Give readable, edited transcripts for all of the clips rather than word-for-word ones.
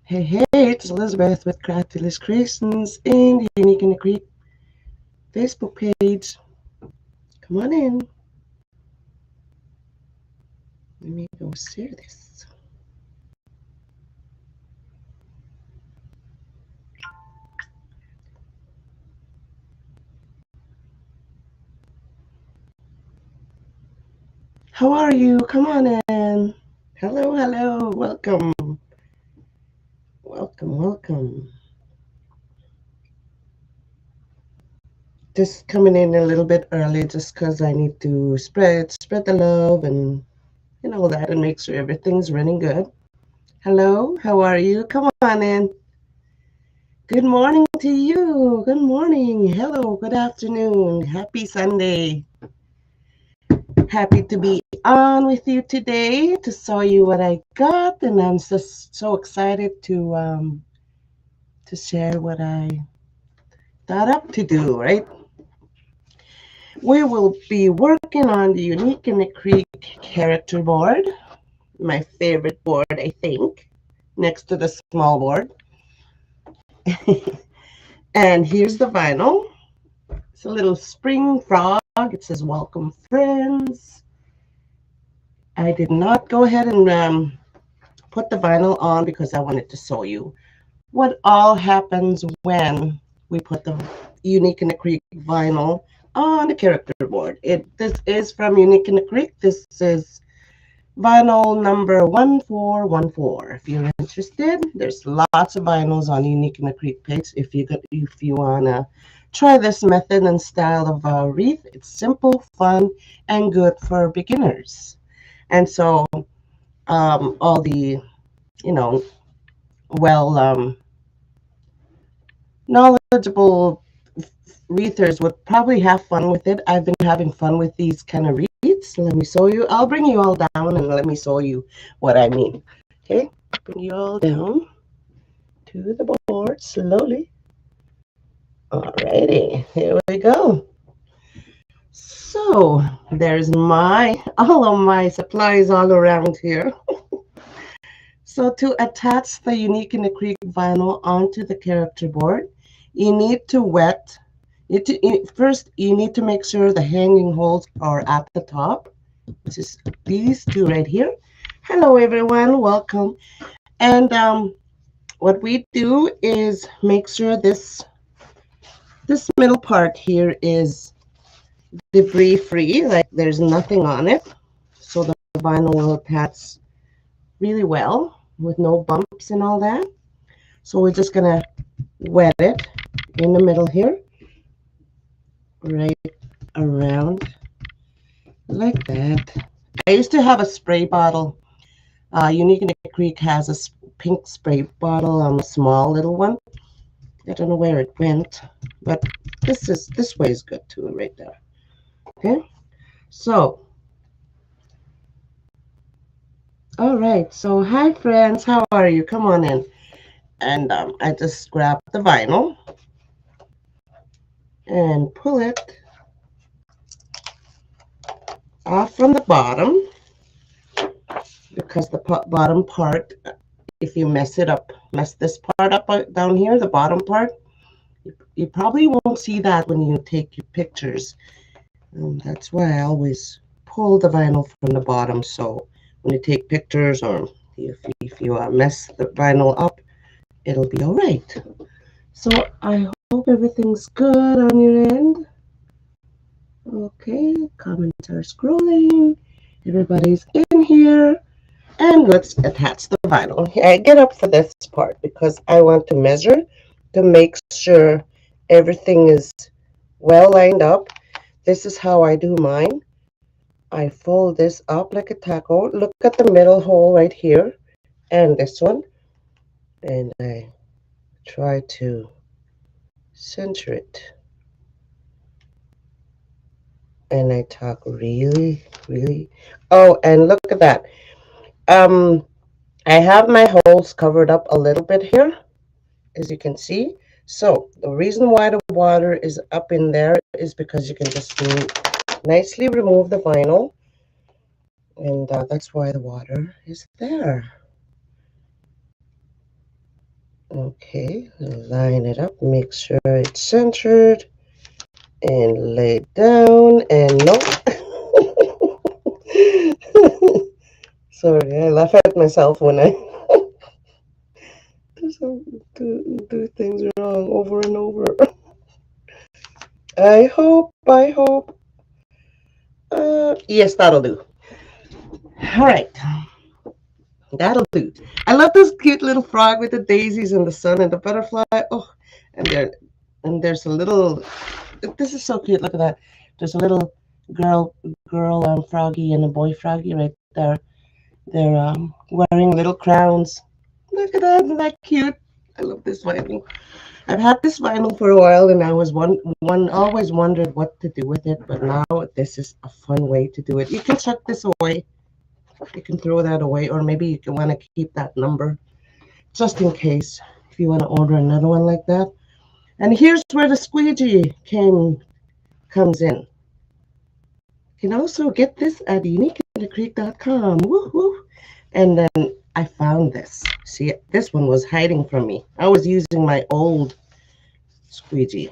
Hey, hey, it's Elizabeth with Crafty Creations in the Unique in the Creek Facebook page. Come on in. Let me go share this. How are you? Come on in. Hello, hello. Welcome. Welcome, welcome. Just coming in a little bit early just because I need to spread the love and all that and make sure everything's running good. Hello, how are you? Come on in. Good morning to you. Good morning. Hello, good afternoon. Happy Sunday. Happy to be on with you today to show you what I got, and I'm just so excited to share what I thought up to do, right? We will be working on the Unique in the Creek character board, my favorite board, I think, next to the small board. And here's the vinyl. It's a little spring frog. It says, "Welcome, friends." I did not go ahead and put the vinyl on because I wanted to show you what all happens when we put the Unique in the Creek vinyl on the character board. This is from Unique in the Creek. This is vinyl number 1414. If you're interested, there's lots of vinyls on Unique in the Creek page. If you wanna try this method and style of wreath, it's simple, fun, and good for beginners. And so all the well knowledgeable wreathers would probably have fun with it. I've been having fun with these kind of wreaths. Let me show you. I'll bring you all down and let me show you what I mean. Okay, bring you all down to the board slowly. Alrighty, here we go. So there's all of my supplies all around here. So to attach the Unique in the Creek vinyl onto the character board, you need to wet. First, you need to make sure the hanging holes are at the top, which is these two right here. Hello, everyone. Welcome. And what we do is make sure this middle part here is debris free, like there's nothing on it, so the vinyl will attach really well with no bumps and all that. So we're just gonna wet it in the middle here, right around like that. I used to have a spray bottle. Unique in the Creek has a pink spray bottle, a small little one. I don't know where it went, but this way is good too, right there. Okay, so all right. So hi friends, how are you? Come on in. And I just grab the vinyl and pull it off from the bottom, because the bottom part, if you mess this part up down here, the bottom part, you probably won't see that when you take your pictures. That's why I always pull the vinyl from the bottom, so when you take pictures or if you mess the vinyl up, it'll be all right. So I hope everything's good on your end. Okay, comments are scrolling. Everybody's in here. And let's attach the vinyl. I get up for this part because I want to measure to make sure everything is well lined up. This is how I do mine. I fold this up like a taco. Look at the middle hole right here and this one. And I try to center it. And I talk really, really. Oh, and look at that. I have my holes covered up a little bit here, as you can see. So the reason why the water is up in there is because you can just nicely remove the vinyl, and that's why the water is there. Okay, line it up, make sure it's centered, and lay it down, and nope. Sorry, I laugh at myself when I do things wrong over and over. I hope. Yes, that'll do. All right, that'll do. I love this cute little frog with the daisies and the sun and the butterfly. Oh, and there's a little. This is so cute. Look at that. There's a little girl froggy and a boy froggy right there. They're wearing little crowns. Look at that. Isn't that cute? I love this vinyl. I've had this vinyl for a while, and I was always wondered what to do with it. But now this is a fun way to do it. You can chuck this away. You can throw that away, or maybe you can want to keep that number just in case if you want to order another one like that. And here's where the squeegee comes in. You can also get this at uniqueinthecreek.com. Woo-hoo. And then I found this. See, this one was hiding from me. I was using my old squeegee.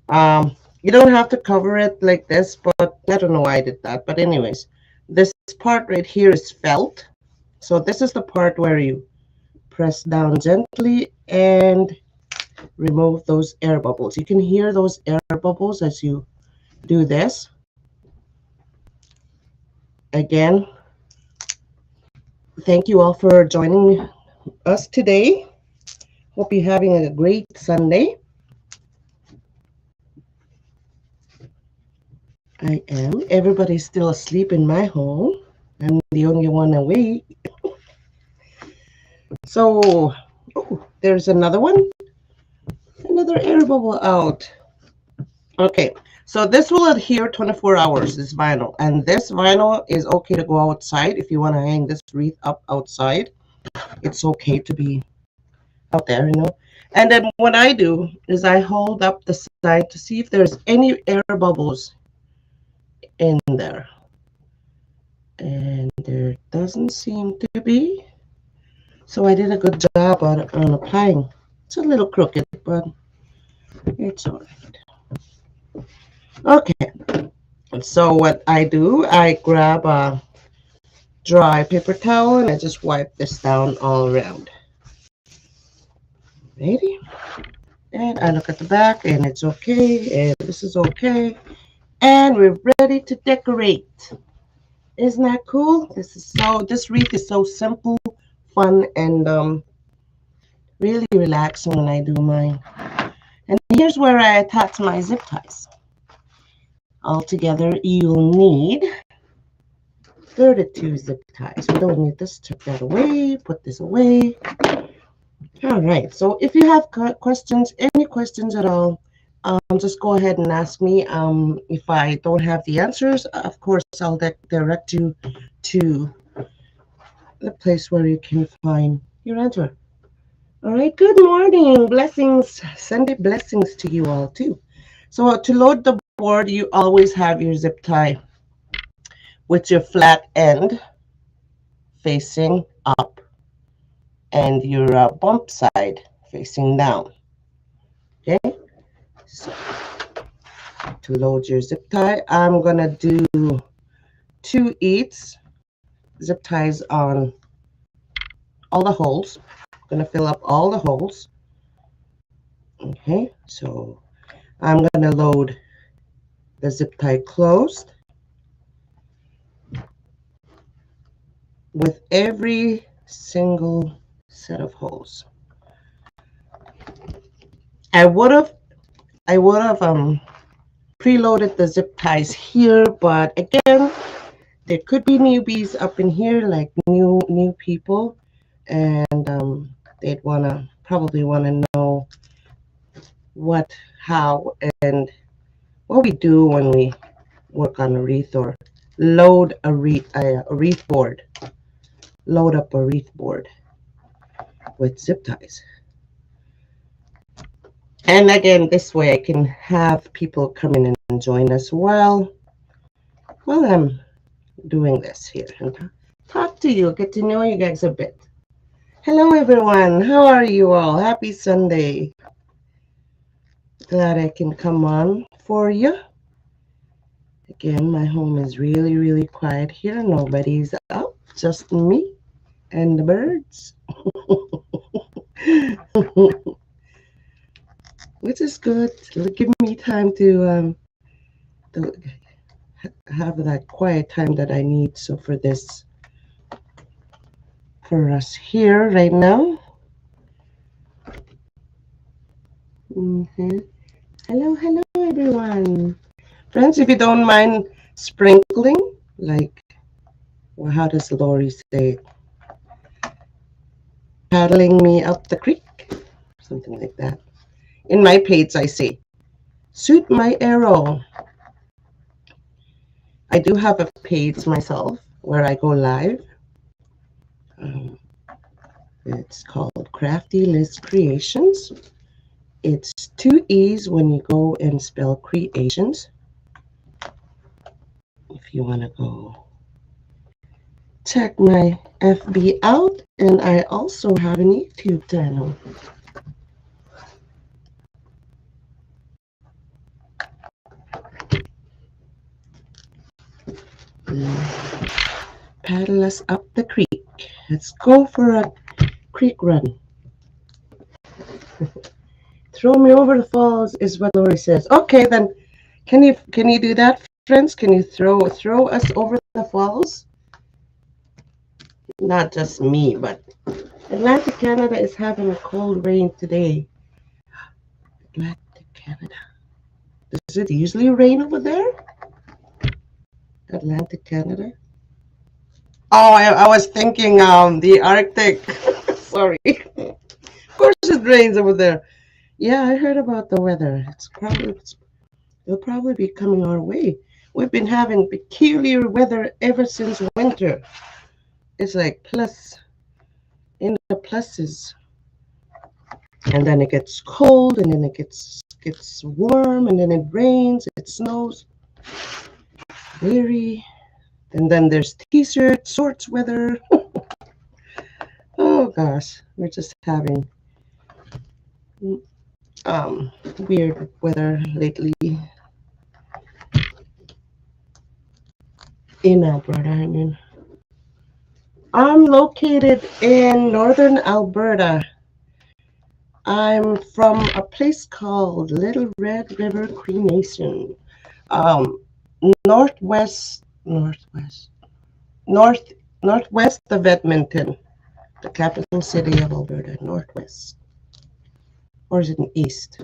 You don't have to cover it like this, but I don't know why I did that. But anyways, this part right here is felt. So this is the part where you press down gently and remove those air bubbles. You can hear those air bubbles as you do this. Again, thank you all for joining us today. Hope you're having a great Sunday. I am. Everybody's still asleep in my home. I'm the only one awake. So, oh, there's another one. Another air bubble out. Okay, so this will adhere 24 hours, this vinyl. And this vinyl is okay to go outside. If you want to hang this wreath up outside, it's okay to be out there, you know. And then what I do is I hold up the side to see if there's any air bubbles in there. And there doesn't seem to be. So I did a good job on applying. It's a little crooked, but it's all right. Okay. So what I do, I grab a dry paper towel and I just wipe this down all around. Ready? And I look at the back and it's okay. And this is okay. And we're ready to decorate. Isn't that cool? This wreath is so simple, fun, and really relaxing when I do mine. And here's where I attach my zip ties. Altogether, you'll need 32 zip ties. We don't need this. Take that away. Put this away. All right. So if you have questions, any questions at all, just go ahead and ask me. If I don't have the answers, of course, I'll direct you to the place where you can find your answer. All right. Good morning. Blessings. Sunday blessings to you all, too. So to load the board, you always have your zip tie with your flat end facing up and your bump side facing down. Okay. So to load your zip tie, I'm going to do 2 each zip ties on all the holes. I'm going to fill up all the holes. Okay, so I'm going to load the zip tie closed with every single set of holes. I would have preloaded the zip ties here, but again, there could be newbies up in here, like new people, and they'd probably wanna know what, how, and what we do when we work on a wreath or load a wreath board. Load up a wreath board with zip ties. And again, this way I can have people come in and join us while I'm doing this here and talk to you, get to know you guys a bit. Hello, everyone. How are you all? Happy Sunday. Glad I can come on for you. Again, my home is really, really quiet here. Nobody's up, just me and the birds. Which is good. It'll give me time to have that quiet time that I need. So for this, for us here right now. Hello, hello, everyone. Friends, if you don't mind sprinkling, like, well, how does Lori say it? Paddling me up the creek, something like that. In my page, I say, shoot my arrow. I do have a page myself where I go live. It's called Crafty Liz Creations. It's 2 E's when you go and spell creations. If you want to go check my FB out, and I also have an YouTube channel. Paddle us up the creek. Let's go for a creek run. Throw me over the falls is what Lori says. Okay, then can you do that, friends? Can you throw us over the falls? Not just me, but Atlantic Canada is having a cold rain today. Atlantic Canada. Does it usually rain over there? Atlantic Canada. Oh, I was thinking the Arctic. Sorry. Of course it rains over there. Yeah, I heard about the weather. It'll probably be coming our way. We've been having peculiar weather ever since winter. It's like plus in the pluses. And then it gets cold, and then it gets warm, and then it rains, it snows. Weary. And then there's t-shirt, shorts weather. Oh gosh, we're just having weird weather lately in Alberta. I mean, I'm located in northern Alberta. I'm from a place called Little Red River Cree Nation, northwest of Edmonton, the capital city of Alberta, northwest. Or is it in east?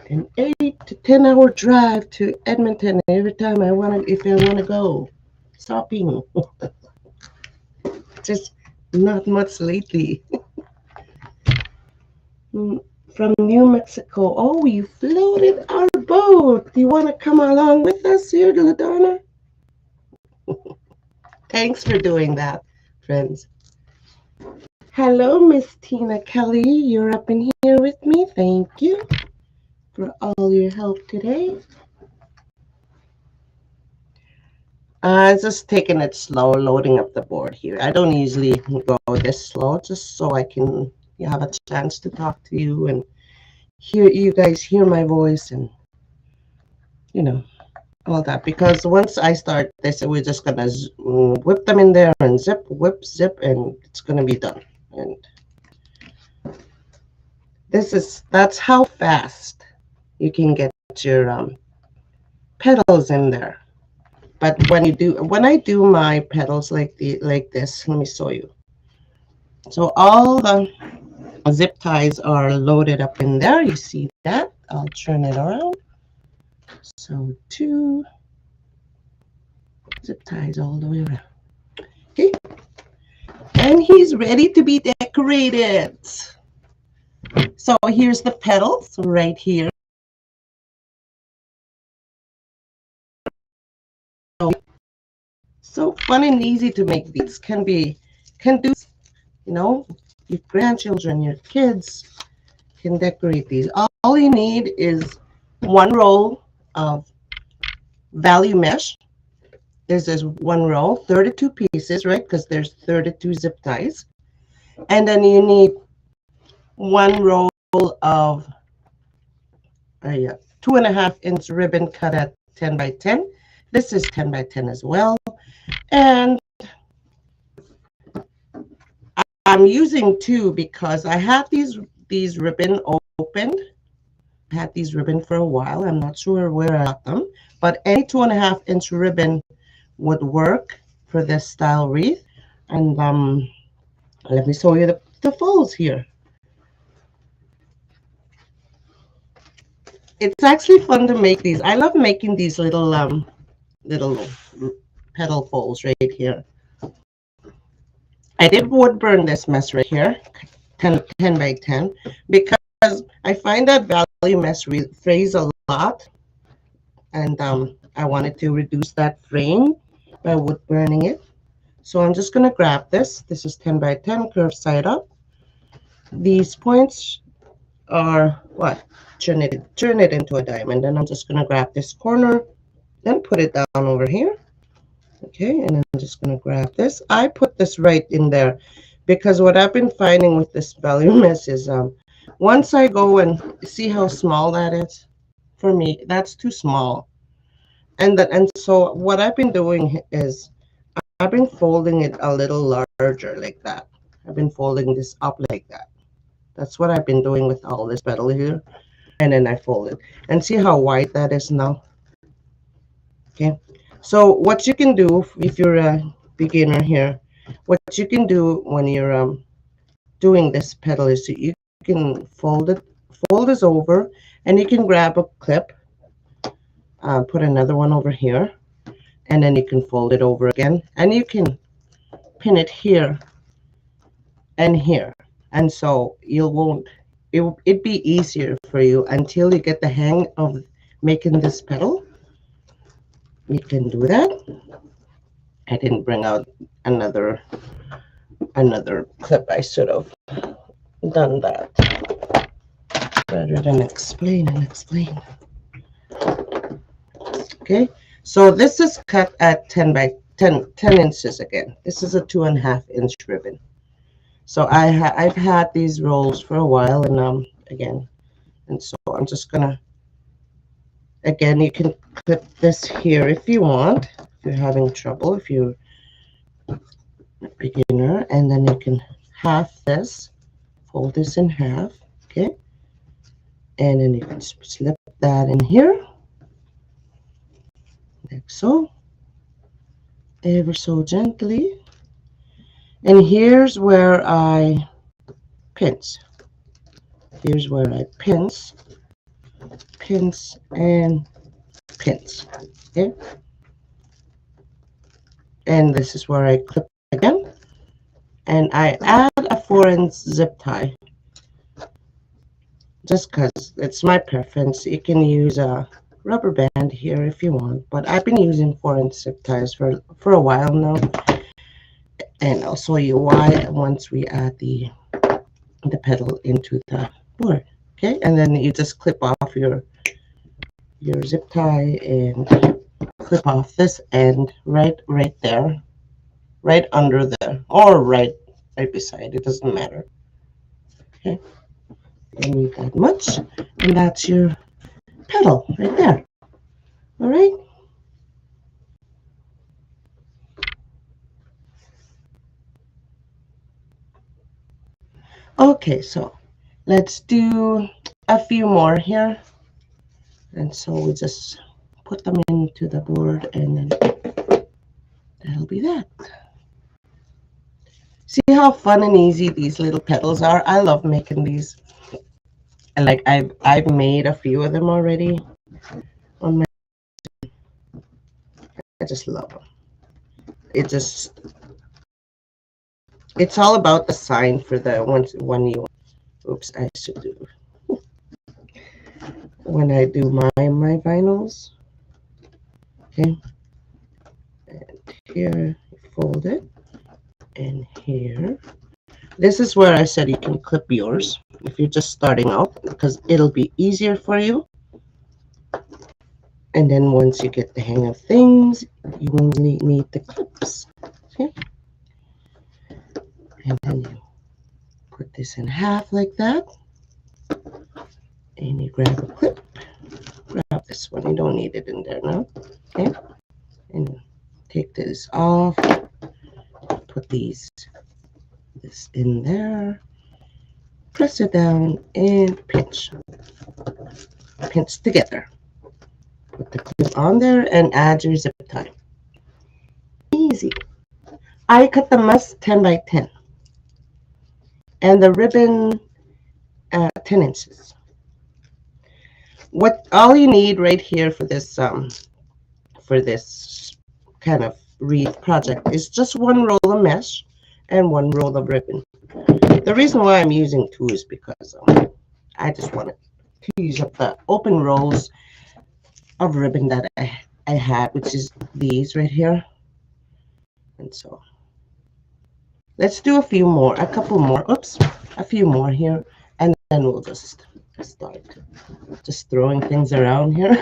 An 8 to 10 hour drive to Edmonton every time if I want to go shopping. Just not much lately. From New Mexico. Oh, we floated our boat. Do you want to come along with us here, LaDonna? Thanks for doing that, friends. Hello, Miss Tina Kelly. You're up in here with me. Thank you for all your help today. Just taking it slow, loading up the board here. I don't usually go this slow, just so I can have a chance to talk to you and hear you guys hear my voice and all that. Because once I start this, we're just gonna whip them in there and zip, whip, zip, and it's gonna be done. And that's how fast you can get your petals in there. But when I do my petals like this, let me show you. So all the zip ties are loaded up in there. You see that? I'll turn it around. So 2 zip ties all the way around. Okay. And he's ready to be decorated. So here's the petals right here. So fun and easy to make these. Can do, your grandchildren, your kids can decorate these. All you need is 1 roll of value mesh. This is one roll, 32 pieces, right? Because there's 32 zip ties. And then you need one roll of 2.5-inch ribbon cut at 10 by 10. This is 10 by 10 as well. And I'm using 2 because I had these ribbon opened. I had these ribbon for a while. I'm not sure where I got them, but any 2.5-inch ribbon would work for this style wreath. And let me show you the folds here. It's actually fun to make these. I love making these little petal folds right here. I did wood burn this mess right here, 10 by 10, because I find that value mess frays a lot, and I wanted to reduce that fraying by wood burning it. So I'm just going to grab this. This is 10 by 10, curved side up. These points are what? Turn it into a diamond. And I'm just going to grab this corner and put it down over here. Okay, and I'm just going to grab this. I put this right in there because what I've been finding with this value mess is once I go and see how small that is, for me, that's too small. And so what I've been doing is I've been folding it a little larger like that. I've been folding this up like that. That's what I've been doing with all this petal here. And then I fold it. And see how wide that is now? Okay. So what you can do if you're a beginner here, what you can do when you're doing this petal is you can fold this over, and you can grab a clip, put another one over here, and then you can fold it over again, and you can pin it here and here. And so it'd be easier for you until you get the hang of making this petal. You can do that. I didn't bring out another clip. I should have done that rather than explain and explain. Okay, so this is cut at 10 by 10 inches again. This is a 2.5-inch ribbon. So I've had these rolls for a while, and again, and so I'm just gonna, again, you can clip this here if you want, if you're having trouble, if you're a beginner, and then you can half this, fold this in half, okay, and then you can slip that in here, like so, ever so gently. And here's where I pinch. Here's where I pinch, and pinch. Okay. And this is where I clip again. And I add a 4-inch zip tie. Just because it's my preference. You can use a rubber band here if you want. But I've been using 4-inch zip ties for a while now. And I'll show you why once we add the petal into the board. Okay, and then you just clip off your zip tie and clip off this end right there, right under there, or right beside. It doesn't matter. Okay, you need that much, and that's your petal right there. All right. Okay, so let's do a few more here. And so we just put them into the board, and then that'll be that. See how fun and easy these little petals are? I love making these. And like I've made a few of them already on my, I just love them. It's all about the sign for the when you, oops, I should do, when I do my vinyls. Okay, and here you fold it, and here, this is where I said you can clip yours if you're just starting out, because it'll be easier for you. And then once you get the hang of things, you only need the clips. Okay? And then you put this in half like that. And you grab a clip. Grab this one. You don't need it in there now. Okay? And take this off. Put this in there. Press it down and pinch. Pinch together. Put the clip on there and add your zip tie. Easy. I cut the mesh 10 by 10 and the ribbon 10 inches. What all you need right here for this kind of wreath project is just one roll of mesh and one roll of ribbon. The reason why I'm using two is because I just wanted to use up the open rolls of ribbon that I had, which is these right here. And so let's do a few more, a couple more, a few more here, and then we'll just start just throwing things around here.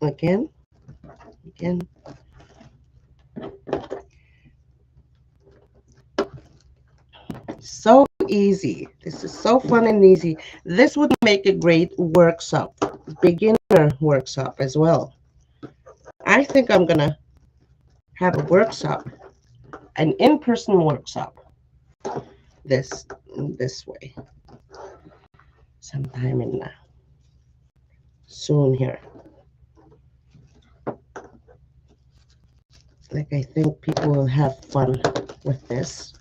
Okay, again. So easy. This is so fun and easy. This would make a great workshop, beginner workshop as well. I think I'm gonna have a workshop, an in-person workshop this way sometime in soon here. Like, I think people will have fun with this.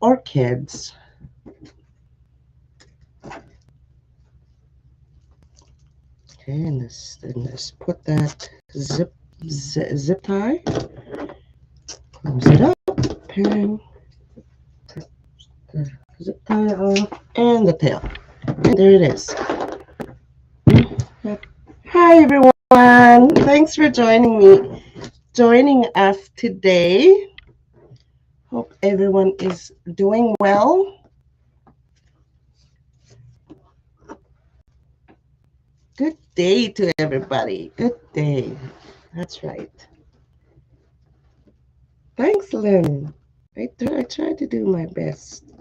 Or kids. Okay, and this put that zip tie, close it up, and put the zip tie off, and the tail. And there it is. Hi everyone, thanks for joining us today. Hope everyone is doing well. Good day to everybody. Good day. That's right. Thanks, Lynn. I try to do my best.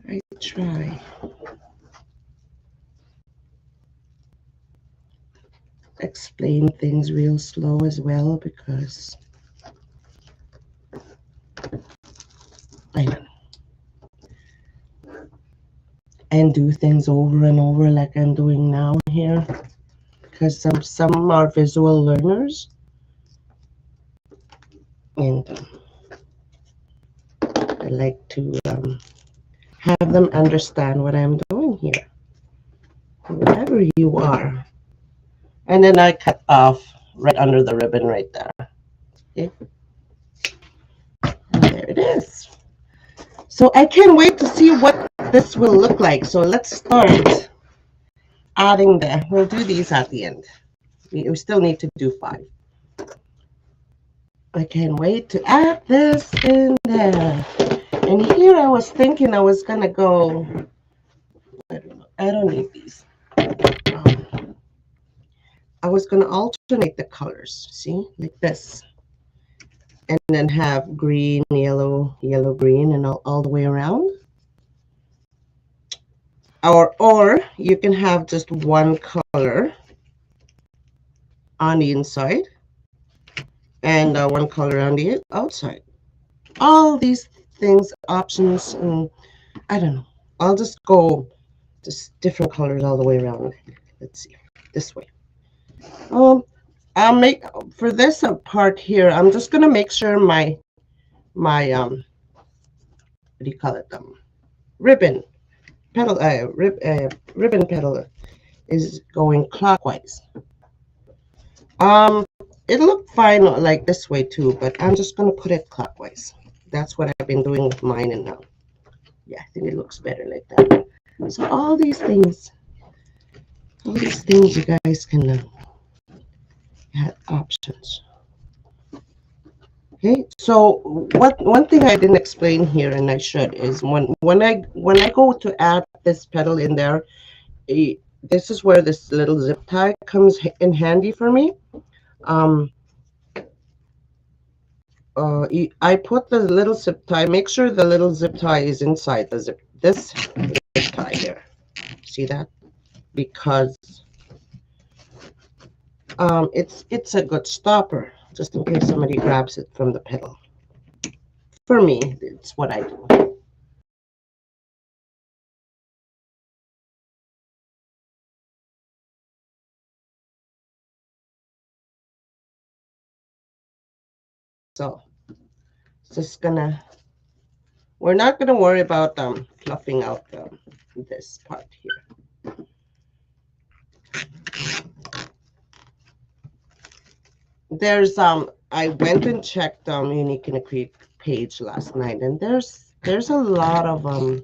I try. Explain things real slow as well because I don't know. And do things over and over like I'm doing now here because some are visual learners and I like to have them understand what I'm doing here, whoever you are. And then I cut off right under the ribbon right there. Okay. And there it is. So I can't wait to see what this will look like. So let's start adding we'll do these at the end. We still need to do 5. I can't wait to add this in there. And here I was thinking I was going to go, I don't need these. I was going to alternate the colors, see, like this. And then have green, yellow, green, and all the way around. Or you can have just one color on the inside and one color on the outside. All these things, options, and I don't know. I'll just go just different colors all the way around. Let's see, this way. I'll make for this part here. I'm just gonna make sure my what do you call it? Ribbon petal ribbon petal is going clockwise. It looked fine like this way too, but I'm just gonna put it clockwise. That's what I've been doing with mine, and now, yeah, I think it looks better like that. So all these things you guys can have options. Okay, so one thing I didn't explain here, and I should, is when I go to add this petal in there, this is where this little zip tie comes in handy for me. Um, I put the little zip tie. Make sure the little zip tie is inside the zip. This zip tie here. See that? Because it's a good stopper, just in case somebody grabs it from the petal. For me, it's what I do. So just gonna. We're not gonna worry about fluffing out this part here. There's I went and checked Unique in a Creek page last night, and there's a lot of um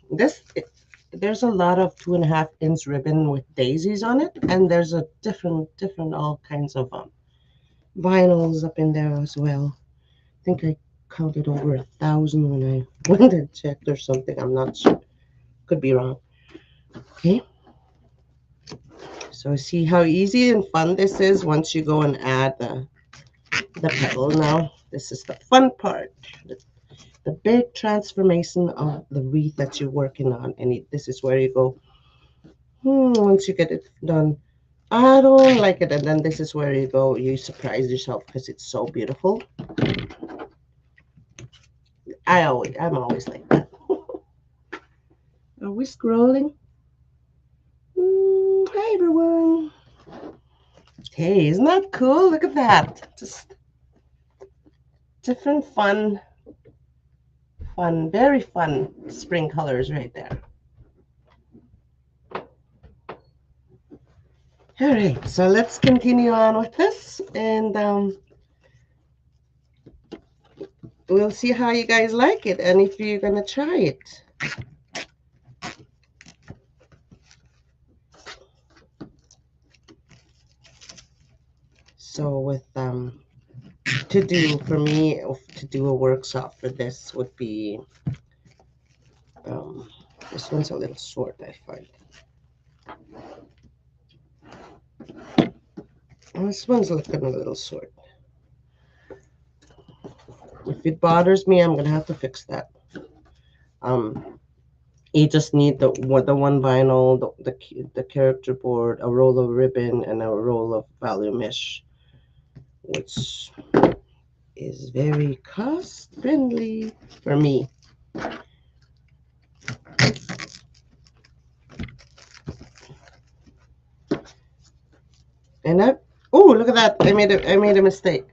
this it, there's a lot of 2.5 inch ribbon with daisies on it, and there's a different all kinds of vinyls up in there as well. I think I counted over 1,000 when I went and checked or something. I'm not sure. Could be wrong. Okay. So see how easy and fun this is once you go and add the petal. Now, this is the fun part. The big transformation of the wreath that you're working on. And this is where you go, once you get it done, I don't like it. And then this is where you go, you surprise yourself because it's so beautiful. I'm always like that. Are we scrolling? Hi, everyone. Hey, isn't that cool? Look at that. Just different very fun spring colors right there. All right, so let's continue on with this, and we'll see how you guys like it and if you're gonna try it. So with to do a workshop for this would be this one's a little short, I find. This one's looking a little short. If it bothers me, I'm gonna have to fix that. You just need the one vinyl, the character board, a roll of ribbon, and a roll of value mesh, which is very cost friendly for me. And look at that! I made a mistake.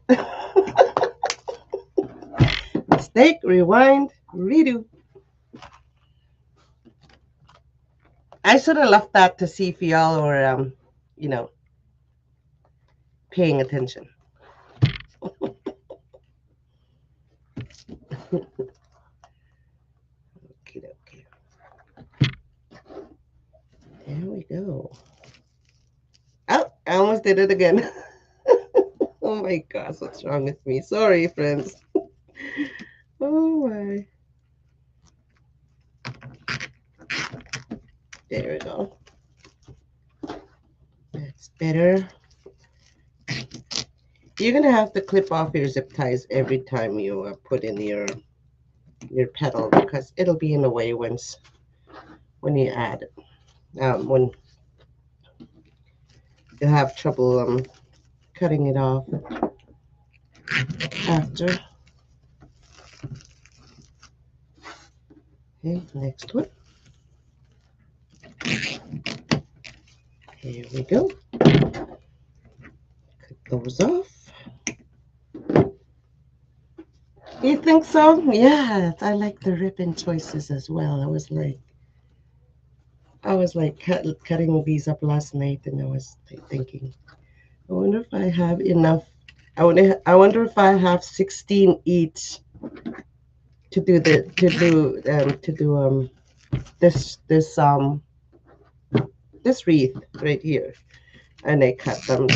Mistake, rewind, redo. I should have left that to see if y'all were you know, paying attention. Okay. There we go. Oh, I almost did it again. Oh my gosh, what's wrong with me? Sorry, friends. Oh my. There we go. That's better. You're gonna have to clip off your zip ties every time you put in your petal, because it'll be in the way when you add it. When you have trouble cutting it off after. Okay, next one. Here we go. Cut those off. You think so? Yeah, I like the ribbon choices as well. I was like cutting these up last night, and I was thinking, I wonder if I have enough. I wonder if I have 16 each to do this wreath right here, and I cut them.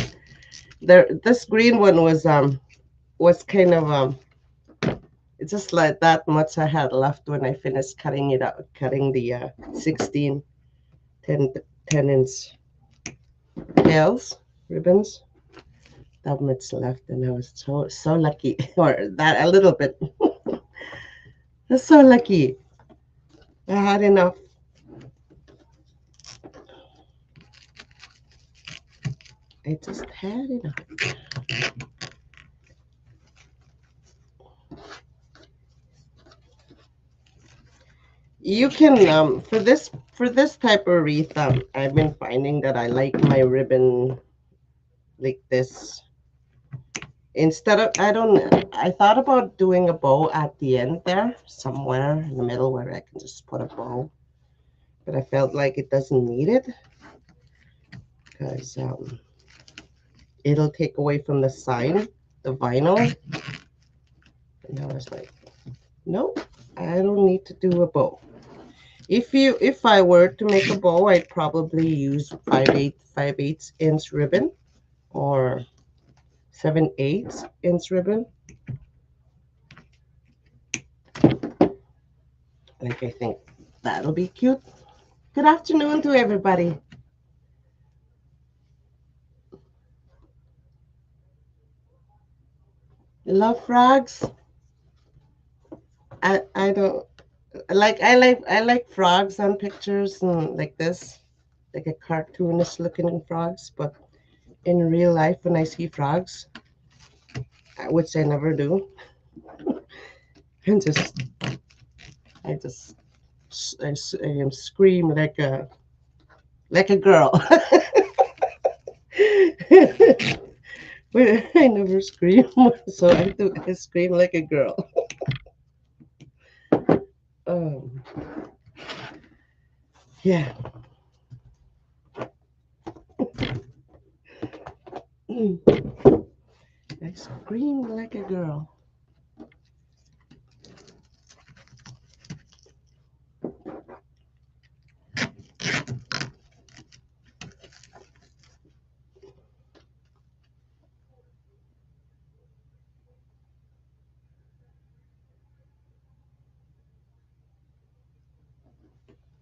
This green one was was kind of it's just like that much I had left when I finished cutting it out, cutting the 16 10-inch tails ribbons. That much left, and I was so lucky, or that a little bit. I was so lucky. I had enough. I just had enough. You can for this type of wreath, I've been finding that I like my ribbon like this. Instead of I thought about doing a bow at the end there, somewhere in the middle where I can just put a bow, but I felt like it doesn't need it because it'll take away from the side, the vinyl. And I was like, nope, I don't need to do a bow. If I were to make a bow, I'd probably use 5/8 inch ribbon or 7/8 inch ribbon. Like, I think that'll be cute. Good afternoon to everybody. Love frogs. I don't I like frogs on pictures and like this, like a cartoonish looking frogs, but in real life when I see frogs, which I never do, and I just I scream like a girl. But I never scream, so I scream like a girl. Um, yeah. I scream like a girl.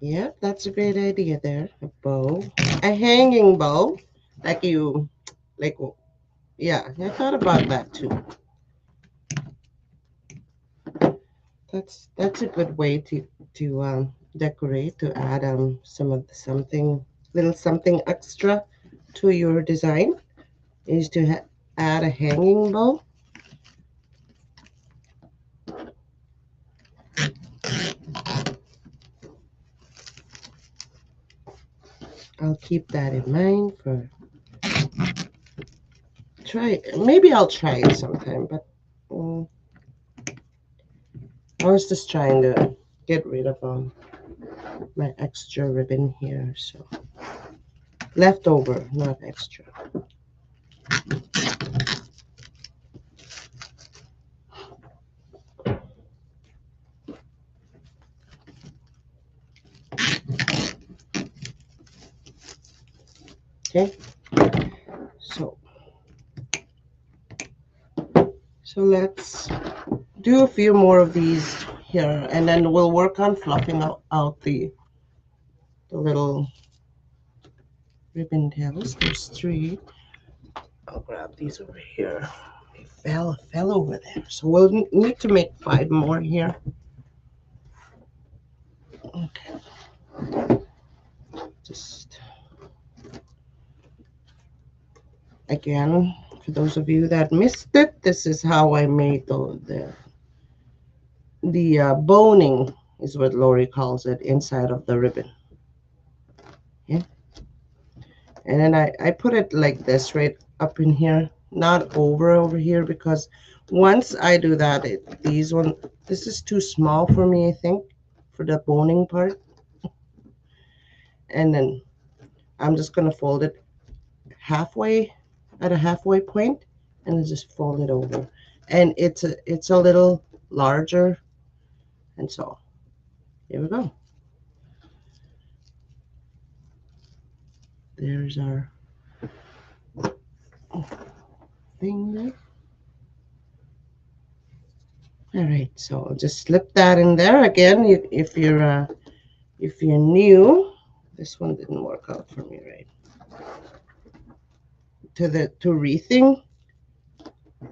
Yeah, that's a great idea there. A bow, a hanging bow, like you, like yeah. I thought about that too. That's a good way to decorate, to add little something extra to your design is to add a hanging bow. I'll keep that in mind for maybe I'll try it sometime, but I was just trying to get rid of my extra ribbon here, so leftover, not extra. Okay, so let's do a few more of these here, and then we'll work on fluffing out the little ribbon tails. There's 3. I'll grab these over here. They fell over there, so we'll need to make 5 more here. Okay, just again, for those of you that missed it, this is how I made the boning, is what Lori calls it, inside of the ribbon. Yeah, and then I put it like this right up in here, not over here, because once I do that, this is too small for me, I think, for the boning part. And then I'm just gonna fold it halfway at a halfway point, and then just fold it over. And it's a little larger, and so here we go. There's our thing there. All right, so I'll just slip that in there again. If you're new, this one didn't work out for me, right? To wreathing,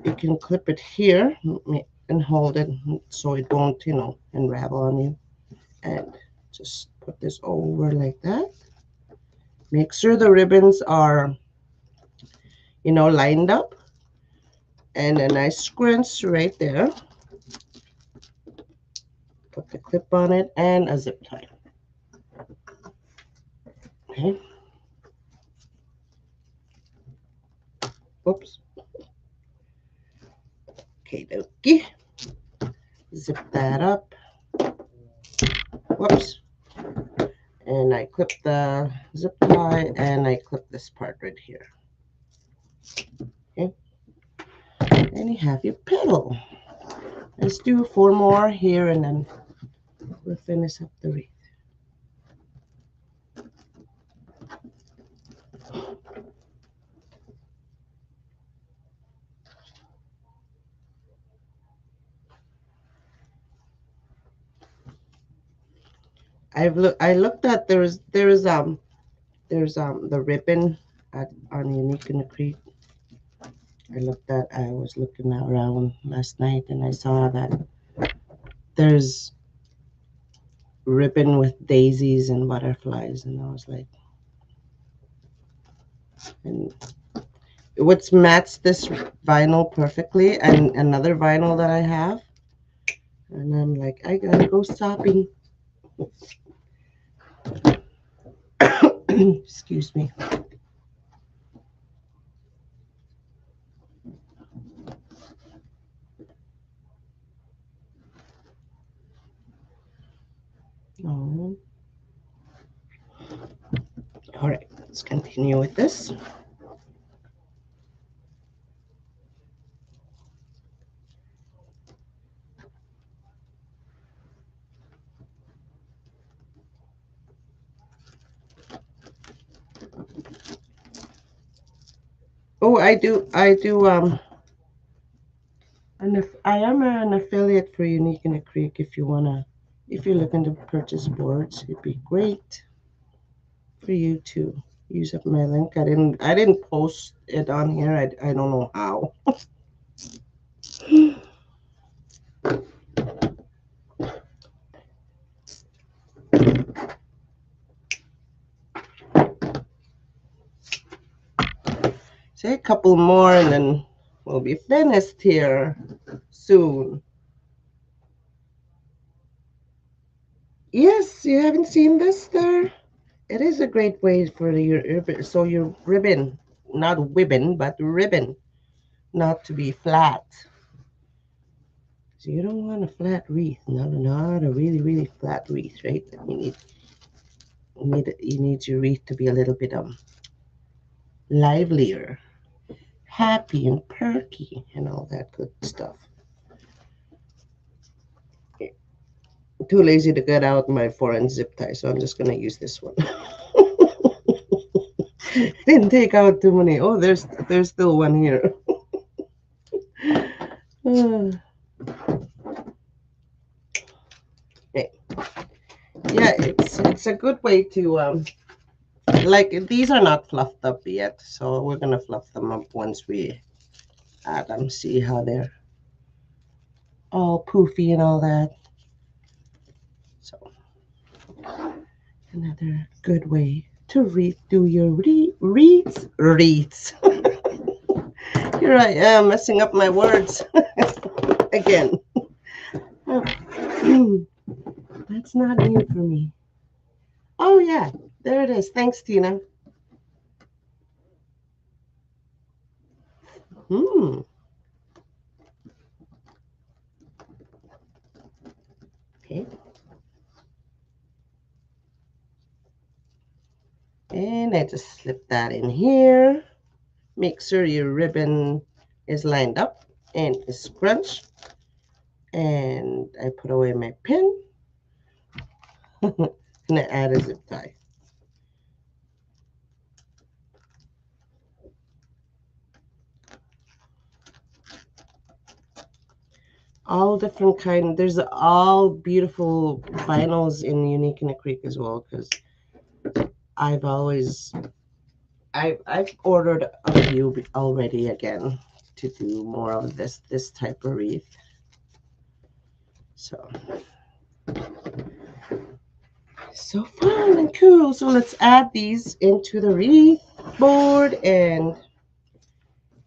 you can clip it here and hold it so it won't, unravel on you. And just put this over like that. Make sure the ribbons are, lined up. And a nice scrunch right there. Put the clip on it and a zip tie. Okay. Oops. Okay, dokie. Zip that up. Whoops. And I clip the zip tie and I clip this part right here. Okay. And you have your petal. Let's do 4 more here and then we'll finish up the wreath. I looked at there's the ribbon on Unique in the Creek. I was looking around last night and I saw that there's ribbon with daisies and butterflies, and I was like, and what's matched this vinyl perfectly and another vinyl that I have, and I'm like, I gotta go shopping. Excuse me. Oh. All right, let's continue with this. Oh, I do and if I am an affiliate for Unique in the Creek, if you're looking to purchase boards, it'd be great for you to use up my link. I didn't post it on here. I don't know how. Say a couple more and then we'll be finished here soon. Yes, you haven't seen this there? It is a great way for your ribbon, not ribbon, but ribbon, not to be flat. So you don't want a flat wreath, not a really, really flat wreath, right? You need your wreath to be a little bit livelier, happy and perky, and all that good stuff. I'm too lazy to get out my 4-inch zip tie, so I'm just gonna use this one. Didn't take out too many. Oh, there's still one here. Okay. Yeah, it's a good way to like these are not fluffed up yet, so we're gonna fluff them up once we add them. See how they're all poofy and all that. So another good way to do your wreaths. Here I am messing up my words again. That's not new for me. Oh yeah, there it is. Thanks, Tina. Okay. And I just slip that in here. Make sure your ribbon is lined up and is scrunched. And I put away my pin. And I add a zip tie. all different kind. There's all beautiful vinyls in Unique in the Creek as well, because I've always I've ordered a few already again to do more of this type of wreath. So fun and cool. So let's add these into the wreath board and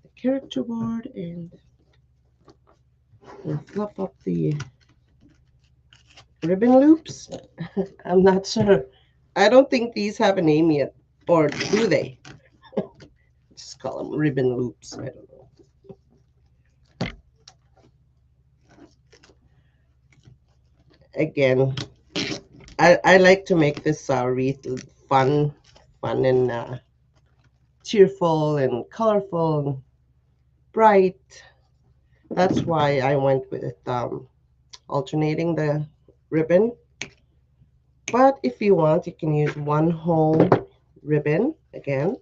the character board, and we'll fluff up the ribbon loops. I'm not sure. I don't think these have a name yet, or do they? Just call them ribbon loops. I don't know. Again, I like to make this wreath fun and cheerful and colorful and bright. That's why I went with alternating the ribbon. But if you want, you can use one whole ribbon again,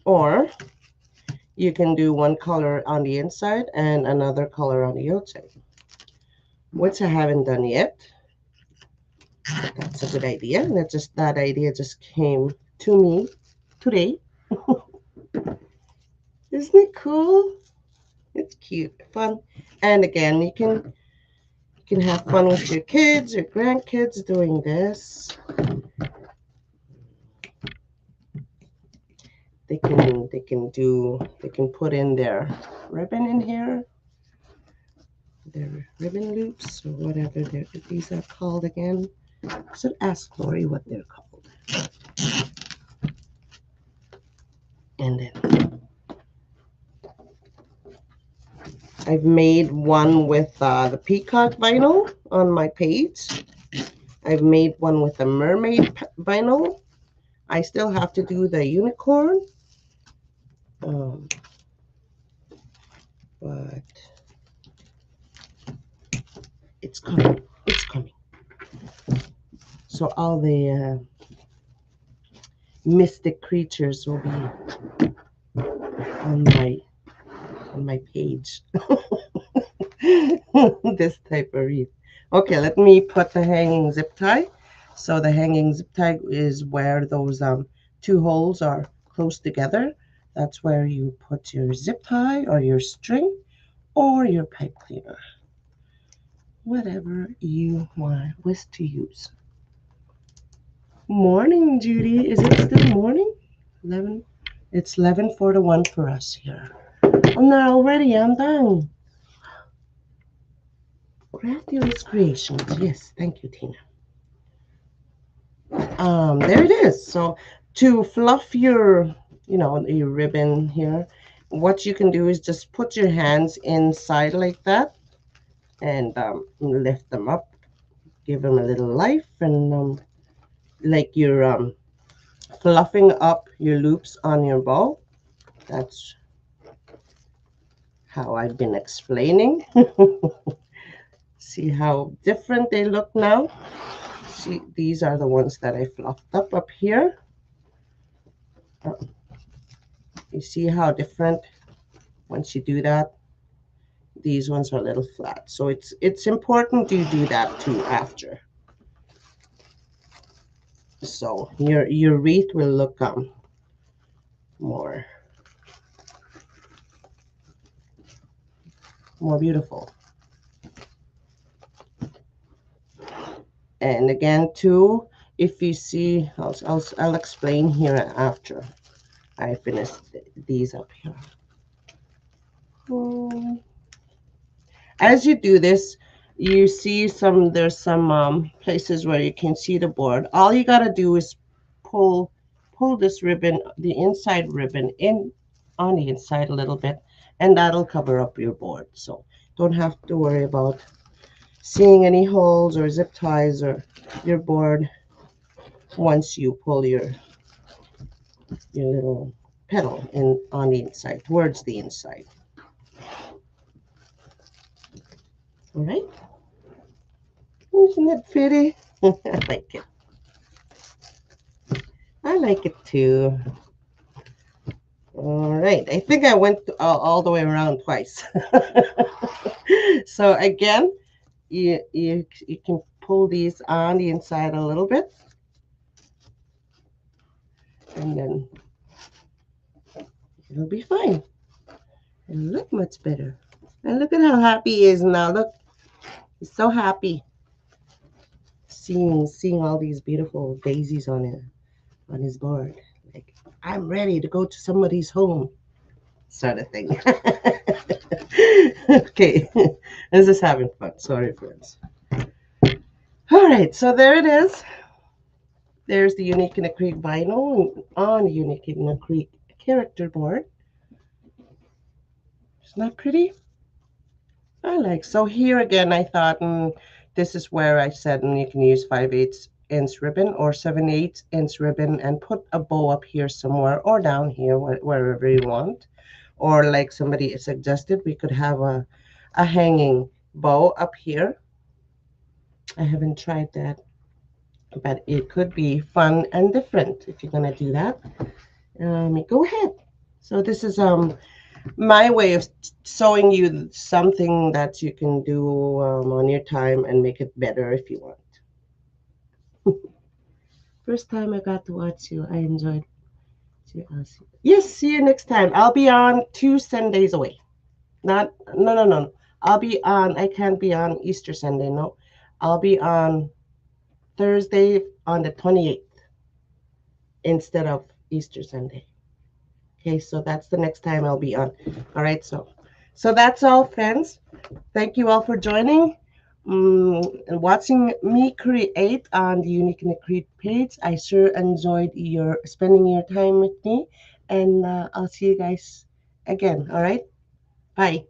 or you can do one color on the inside and another color on the outside, which I haven't done yet. But that's a good idea. And that idea just came to me today. Isn't it cool? It's cute, fun. And again, you can have fun with your kids or grandkids doing this. They can put in their ribbon in here, their ribbon loops or whatever these are called again. I should ask Lori what they're called. And then I've made one with the peacock vinyl on my page. I've made one with a mermaid vinyl. I still have to do the unicorn. But it's coming. It's coming. So all the mystic creatures will be on my page. This type of wreath. Okay, let me put the hanging zip tie. So the hanging zip tie is where those two holes are close together. That's where you put your zip tie or your string or your pipe cleaner, whatever you wish to use. Morning, Judy. Is it still morning? 11. It's 11:41 for us here. I'm not already. I'm done. Crafty Creations. Yes, thank you, Tina. There it is. So to fluff your, your ribbon here, what you can do is just put your hands inside like that and lift them up, give them a little life, and like you're fluffing up your loops on your bow. That's how I've been explaining. See how different they look now? See, these are the ones that I fluffed up here. You see how different once you do that? These ones are a little flat. So it's important you do that too after. So your wreath will look more beautiful. And again too, if you see, I'll explain here after I finish these up here. As you do this, you see there's some places where you can see the board. All you got to do is pull this ribbon, the inside ribbon, in on the inside a little bit, and that'll cover up your board. So don't have to worry about seeing any holes or zip ties or your board once you pull your little petal in on the inside, towards the inside. All right. Isn't it pretty? I like it. I like it too. All right, I think I went all the way around twice. So again, you can pull these on the inside a little bit, and then it'll be fine. It'll look much better. And look at how happy he is now. Look, he's so happy seeing all these beautiful daisies on his board. Like, I'm ready to go to somebody's home, sort of thing. Okay, I'm just having fun. Sorry, friends. All right, so there it is. There's the Unique in the Creek vinyl on the Unique in the Creek character board. Isn't that pretty? I like. So here again, I thought this is where I said you can use 5/8" ribbon or 7/8" ribbon and put a bow up here somewhere or down here, wherever you want. Or like somebody suggested, we could have a hanging bow up here. I haven't tried that, but it could be fun and different if you're gonna do that. Go ahead. So this is my way of showing you something that you can do on your time and make it better if you want. First time I got to watch you, I enjoyed. Yes, see you next time. I'll be on 2 Sundays away. Not no. I'll be on. I can't be on Easter Sunday. No, I'll be on Thursday on the 28th instead of Easter Sunday. Okay, so that's the next time I'll be on. All right, so that's all, friends. Thank you all for joining and watching me create on the Unique in the Creek page. I sure enjoyed your spending your time with me, and I'll see you guys again. All right, bye.